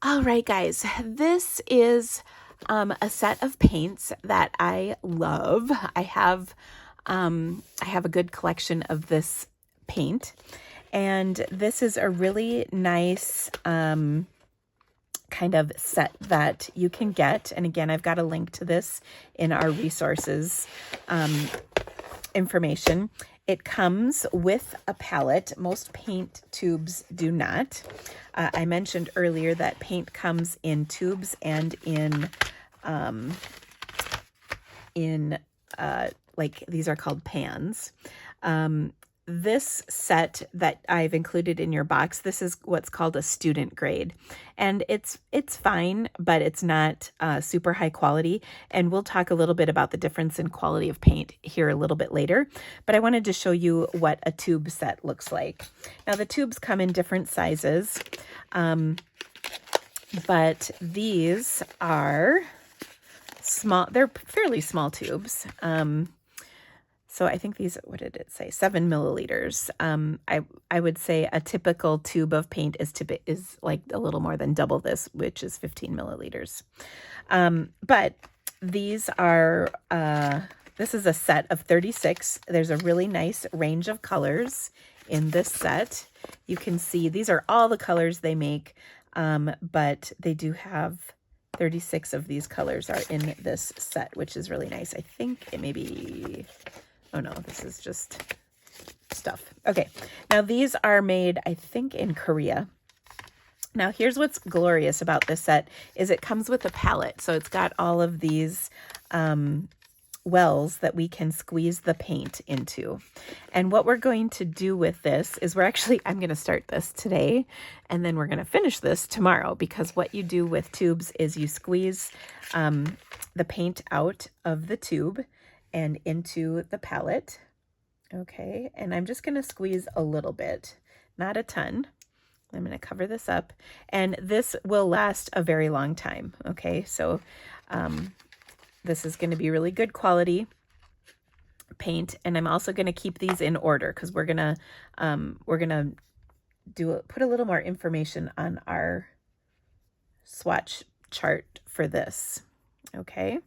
All right, guys, this is a set of paints that I love. I have a good collection of this paint, and this is a really nice kind of set that you can get. And again, I've got a link to this in our resources information. It comes with a palette. Most paint tubes do not. I mentioned earlier that paint comes in tubes and in like these are called pans. This set that I've included in your box, this is what's called a student grade, and it's fine, but it's not super high quality. And we'll talk a little bit about the difference in quality of paint here a little bit later, but I wanted to show you what a tube set looks like. Now the tubes come in different sizes, but these are small. They're fairly small tubes. So I think these, what did it say? 7 milliliters. I would say a typical tube of paint is like a little more than double this, which is 15 milliliters. But these are, this is a set of 36. There's a really nice range of colors in this set. You can see these are all the colors they make, but they do have 36 of these colors are in this set, which is really nice. I think it may be... Oh no, this is just stuff. Okay, now these are made, I think, in Korea. Now here's what's glorious about this set is it comes with a palette. So it's got all of these wells that we can squeeze the paint into. And what we're going to do with this is I'm going to start this today, and then we're going to finish this tomorrow, because what you do with tubes is you squeeze the paint out of the tube and into the palette. Okay, and I'm just going to squeeze a little bit, not a ton. I'm going to cover this up, and this will last a very long time. Okay, so this is going to be really good quality paint, and I'm also going to keep these in order because we're gonna put a little more information on our swatch chart for this. Okay.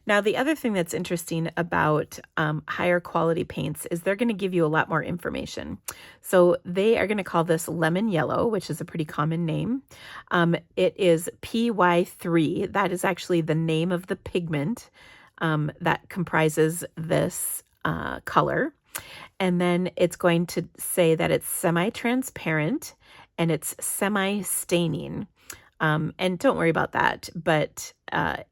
Now, the other thing that's interesting about higher quality paints is they're going to give you a lot more information. So they are going to call this lemon yellow, which is a pretty common name. It is PY3. That is actually the name of the pigment that comprises this color. And then it's going to say that it's semi-transparent and it's semi-staining. And don't worry about that, but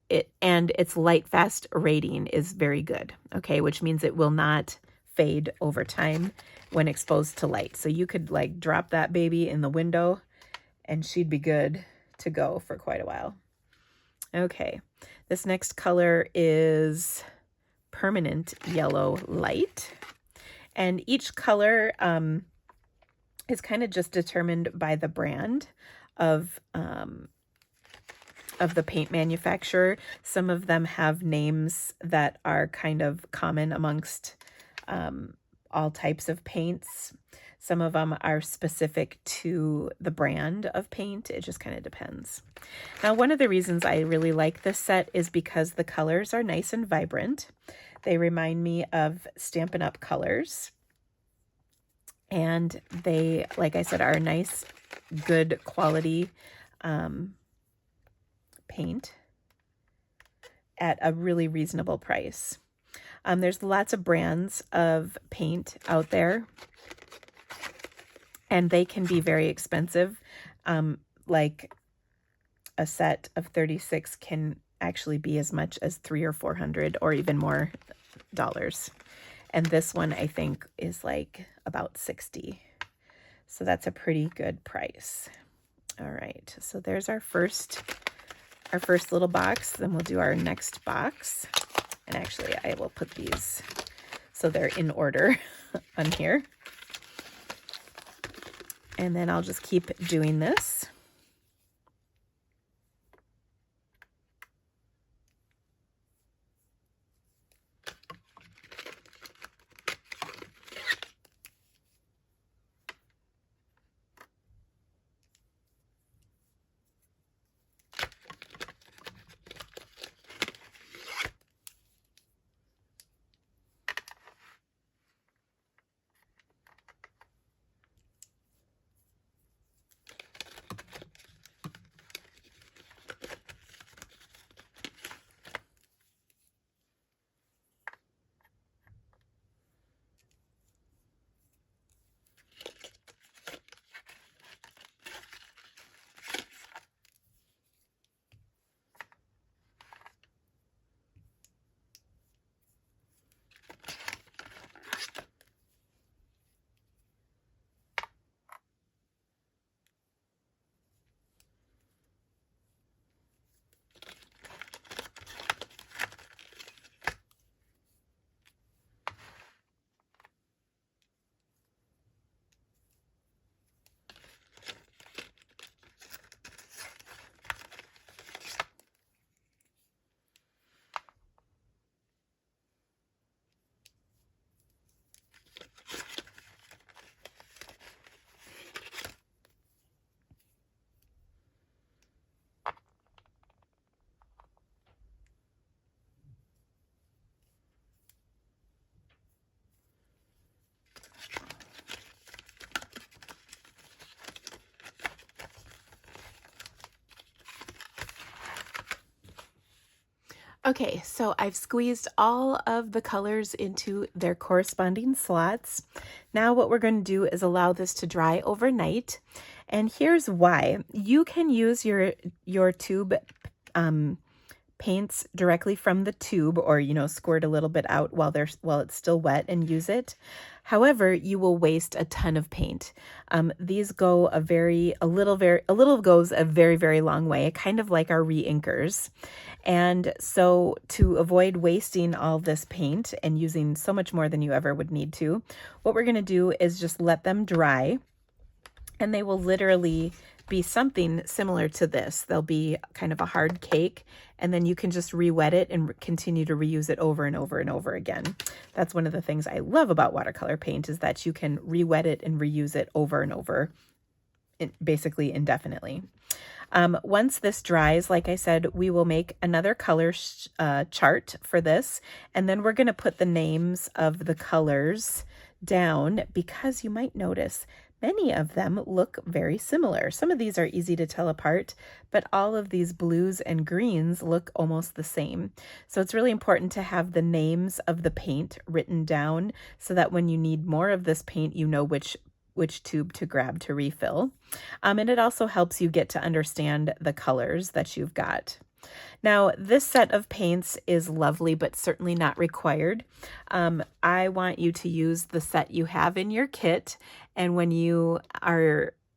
its light fast rating is very good, okay, which means it will not fade over time when exposed to light. So you could like drop that baby in the window and she'd be good to go for quite a while. Okay, this next color is permanent yellow light, and each color is kind of just determined by the brand of the paint manufacturer. Some of them have names that are kind of common amongst all types of paints. Some of them are specific to the brand of paint. It just kind of depends. Now, one of the reasons I really like this set is because the colors are nice and vibrant. They remind me of Stampin' Up! Colors. And they, like I said, are nice, good quality paint at a really reasonable price. There's lots of brands of paint out there, and they can be very expensive. Like a set of 36 can actually be as much as $300 or $400 or even more dollars. And this one, I think, is like about $60. So that's a pretty good price. All right, so there's our first little box. Then we'll do our next box. And actually, I will put these so they're in order on here. And then I'll just keep doing this. Okay, so I've squeezed all of the colors into their corresponding slots. Now what we're going to do is allow this to dry overnight. And here's why. You can use your tube paints directly from the tube, or squirt a little bit out while it's still wet and use it. However, you will waste a ton of paint. These go a little goes a very, very long way, kind of like our re-inkers. And so to avoid wasting all this paint and using so much more than you ever would need to, what we're going to do is just let them dry, and they will literally be something similar to this. They'll be kind of a hard cake, and then you can just re-wet it and continue to reuse it over and over and over again. That's one of the things I love about watercolor paint, is that you can re-wet it and reuse it over and over, basically indefinitely. Once this dries, like I said, we will make another color chart for this, and then we're going to put the names of the colors down, because you might notice many of them look very similar. Some of these are easy to tell apart, but all of these blues and greens look almost the same. So it's really important to have the names of the paint written down, so that when you need more of this paint, you know which tube to grab to refill. And it also helps you get to understand the colors that you've got. Now, this set of paints is lovely, but certainly not required. I want you to use the set you have in your kit. And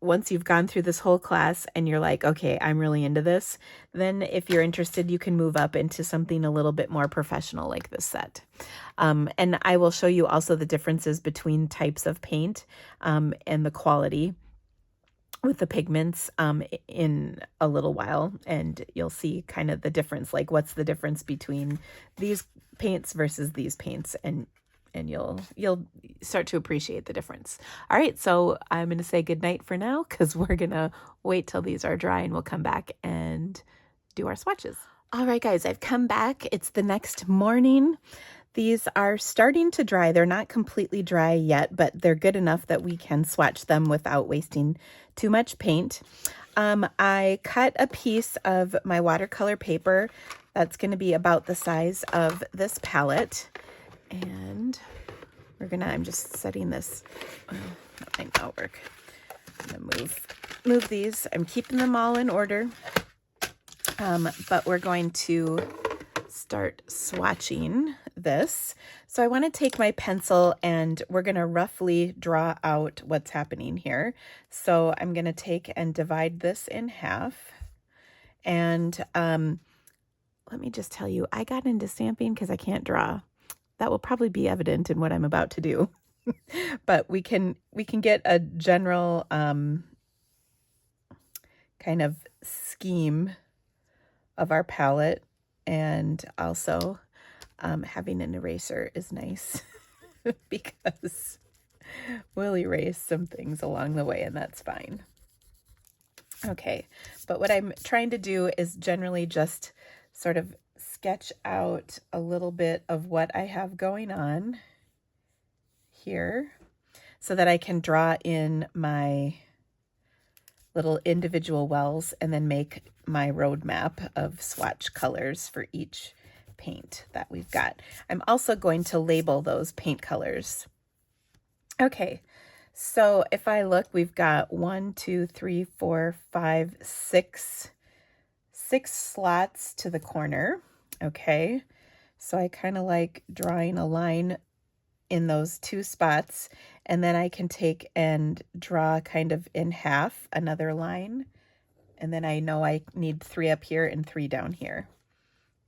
once you've gone through this whole class and you're like, okay, I'm really into this, then if you're interested, you can move up into something a little bit more professional like this set. And I will show you also the differences between types of paint and the quality with the pigments in a little while, and you'll see kind of the difference, like what's the difference between these paints versus these paints, and you'll start to appreciate the difference. All right, so I'm going to say goodnight for now, because we're going to wait till these are dry and we'll come back and do our swatches. All right, guys, I've come back. It's the next morning. These are starting to dry. They're not completely dry yet, but they're good enough that we can swatch them without wasting too much paint. I cut a piece of my watercolor paper that's going to be about the size of this palette, and I'm just setting this. That might not work. I'm going to move these. I'm keeping them all in order, but we're going to start swatching this. So I want to take my pencil and we're going to roughly draw out what's happening here. So I'm going to take and divide this in half. And let me just tell you, I got into stamping because I can't draw. That will probably be evident in what I'm about to do. But we can get a general kind of scheme of our palette. And also having an eraser is nice because we'll erase some things along the way, and that's fine. Okay, but what I'm trying to do is generally just sort of sketch out a little bit of what I have going on here so that I can draw in my little individual wells and then make my roadmap of swatch colors for each paint that we've got. I'm also going to label those paint colors. Okay, so if I look, we've got 1, 2, 3, 4, 5, 6 slots to the corner. Okay, so I kind of like drawing a line in those 2 spots, and then I can take and draw kind of in half another line, and then I know I need 3 up here and 3 down here,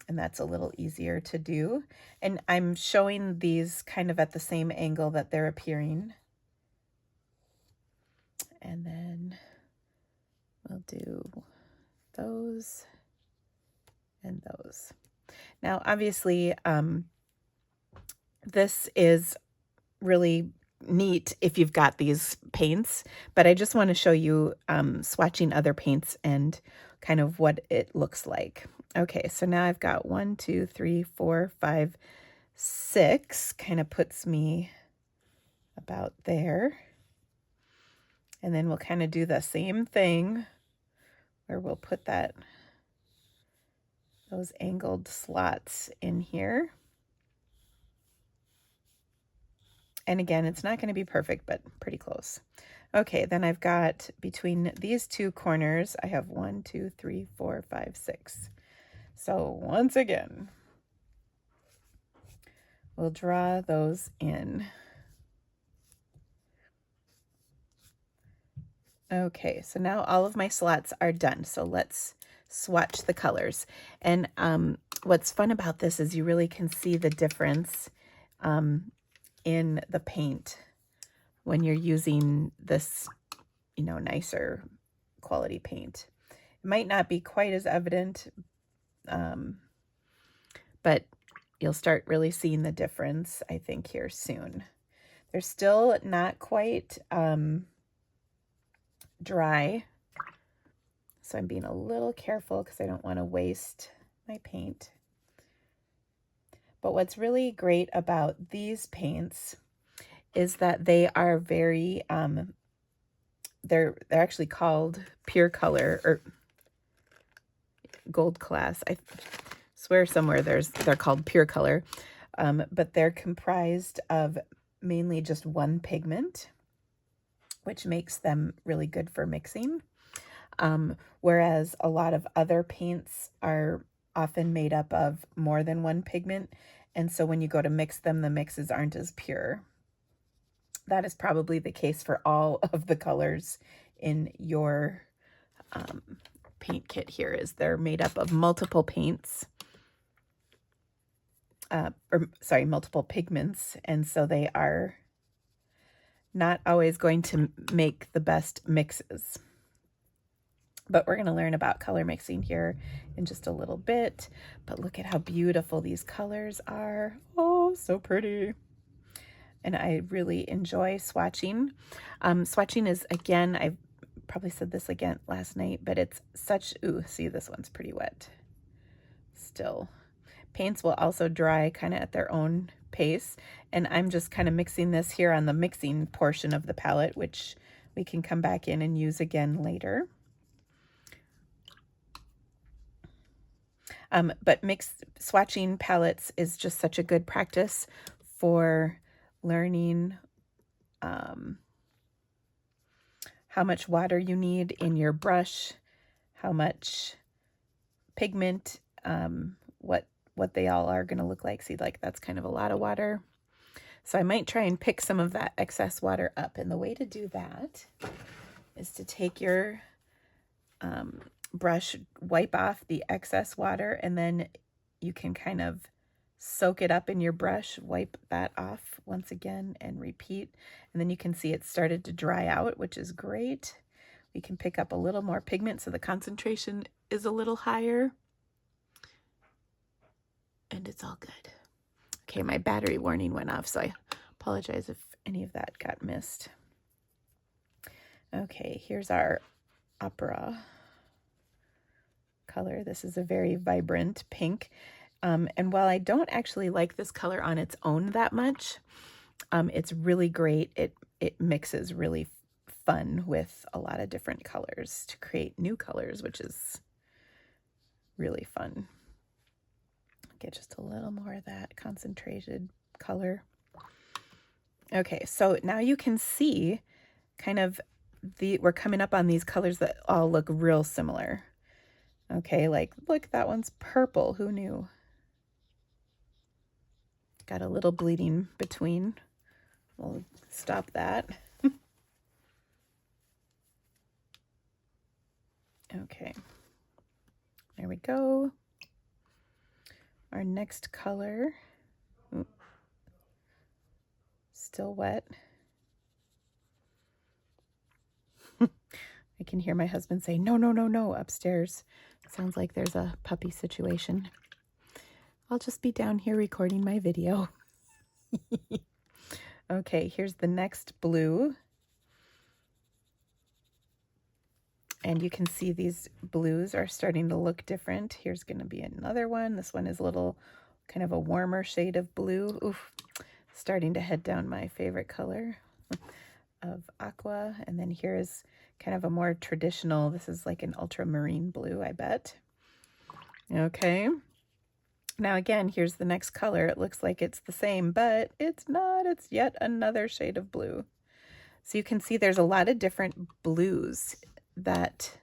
and that's a little easier to do. And I'm showing these kind of at the same angle that they're appearing, and then we'll do those and those. Now obviously this is really neat if you've got these paints, but I just want to show you swatching other paints and kind of what it looks like. Okay, so now I've got 1, 2, 3, 4, 5, 6, kind of puts me about there. And then we'll kind of do the same thing where we'll put that those angled slots in here. And again, it's not going to be perfect, but pretty close. Okay, then I've got between these two corners, I have 1, 2, 3, 4, 5, 6. So once again, we'll draw those in. Okay, so now all of my slots are done. So let's swatch the colors. And what's fun about this is you really can see the difference in the paint when you're using this, you know, nicer quality paint. It might not be quite as evident, but you'll start really seeing the difference, I think, here soon. They're still not quite dry, so I'm being a little careful because I don't want to waste my paint. But what's really great about these paints is that they are very, they're actually called pure color or gold class. I swear somewhere they're called pure color, but they're comprised of mainly just one pigment, which makes them really good for mixing. Whereas a lot of other paints are often made up of more than one pigment. And so when you go to mix them, the mixes aren't as pure. That is probably the case for all of the colors in your paint kit here, is they're made up of multiple paints, multiple pigments. And so they are not always going to make the best mixes. But we're going to learn about color mixing here in just a little bit. But look at how beautiful these colors are. Oh, so pretty. And I really enjoy swatching. Swatching is, again, I probably said this again last night, but it's such, ooh, see, this one's pretty wet still. Paints will also dry kind of at their own pace. And I'm just kind of mixing this here on the mixing portion of the palette, which we can come back in and use again later. But swatching palettes is just such a good practice for learning how much water you need in your brush, how much pigment, what they all are going to look like. See, like that's kind of a lot of water. So I might try and pick some of that excess water up. And the way to do that is to take your brush, wipe off the excess water, and then you can kind of soak it up in your brush, wipe that off once again, and repeat. And then you can see it started to dry out, which is great. We can pick up a little more pigment so the concentration is a little higher. And it's all good. Okay, my battery warning went off, so I apologize if any of that got missed. Okay, here's our opera color. This is a very vibrant pink. And while I don't actually like this color on its own that much, it's really great. It mixes really fun with a lot of different colors to create new colors, which is really fun. Get just a little more of that concentrated color. Okay, so now you can see kind of we're coming up on these colors that all look real similar. Okay, like, look, that one's purple. Who knew? Got a little bleeding between. We'll stop that. Okay, there we go. Our next color, still wet. I can hear my husband say, no, no, no, no, upstairs. Sounds like there's a puppy situation. I'll just be down here recording my video. Okay, here's the next blue. And you can see these blues are starting to look different. Here's going to be another one. This one is a little kind of a warmer shade of blue. Oof, starting to head down my favorite color of aqua. And then here's kind of a more traditional, this is like an ultramarine blue, I bet. Okay. Now again, here's the next color. It looks like it's the same, but it's not. It's yet another shade of blue. So you can see there's a lot of different blues that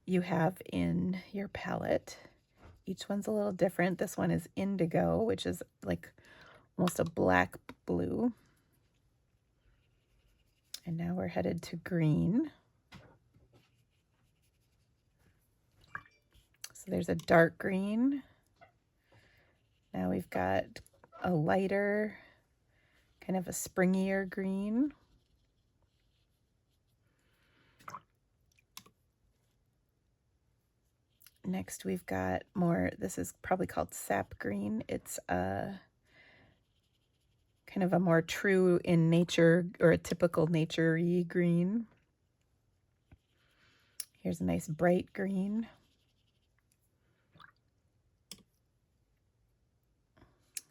you have in your palette. Each one's a little different. This one is indigo, which is like almost a black blue. And now we're headed to green. So there's a dark green. Now we've got a lighter, kind of a springier green. Next we've got more, this is probably called sap green. It's a kind of a more true in nature or a typical nature-y green. Here's a nice bright green.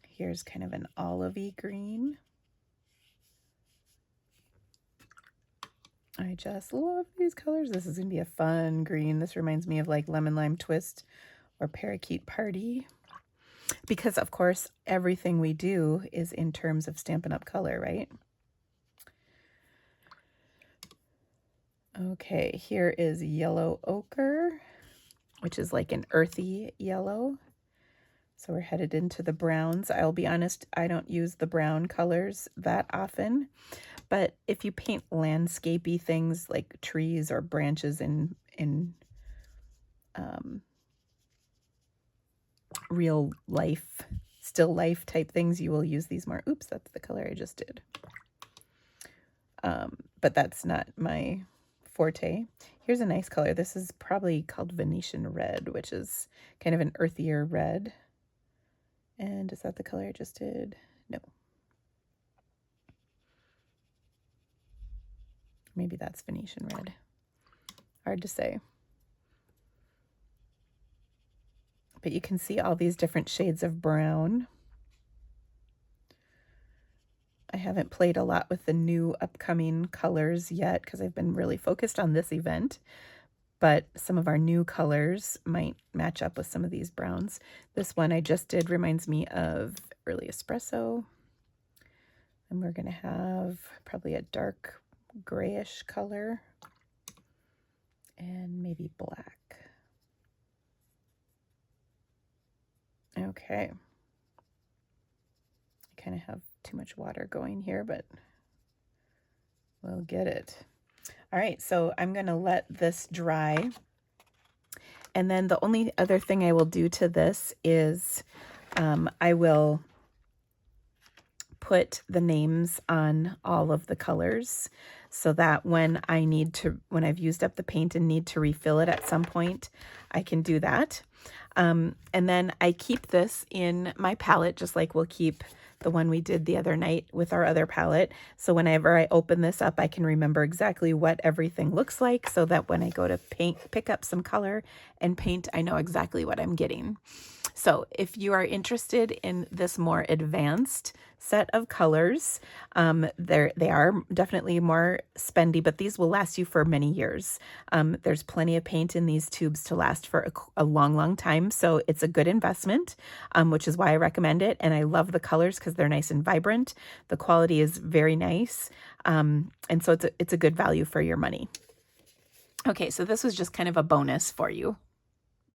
Here's kind of an olivey green. I just love these colors. This is going to be a fun green. This reminds me of like Lemon Lime Twist or Parakeet Party. Because, of course, everything we do is in terms of Stampin' Up! Color, right? Okay, here is yellow ochre, which is like an earthy yellow. So we're headed into the browns. I'll be honest, I don't use the brown colors that often. But if you paint landscapey things like trees or branches in real life, still life type things, you will use these more. Oops, that's the color I just did. But that's not my forte. Here's a nice color. This is probably called Venetian red, which is kind of an earthier red. And is that the color I just did? No. Maybe that's Venetian red. Hard to say. But you can see all these different shades of brown. I haven't played a lot with the new upcoming colors yet because I've been really focused on this event. But some of our new colors might match up with some of these browns. This one I just did reminds me of Early Espresso. And we're going to have probably a dark grayish color and maybe black. Okay. I kind of have too much water going here, but we'll get it. All right, so I'm going to let this dry. And then the only other thing I will do to this is I will put the names on all of the colors so that when I've used up the paint and need to refill it at some point, I can do that. And then I keep this in my palette, just like we'll keep the one we did the other night with our other palette. So whenever I open this up, I can remember exactly what everything looks like so that when I go to pick up some color and paint, I know exactly what I'm getting. So if you are interested in this more advanced set of colors, they are definitely more spendy, but these will last you for many years. There's plenty of paint in these tubes to last for a long, long time. So it's a good investment, which is why I recommend it. And I love the colors because they're nice and vibrant. The quality is very nice. And so it's a good value for your money. Okay, so this was just kind of a bonus for you.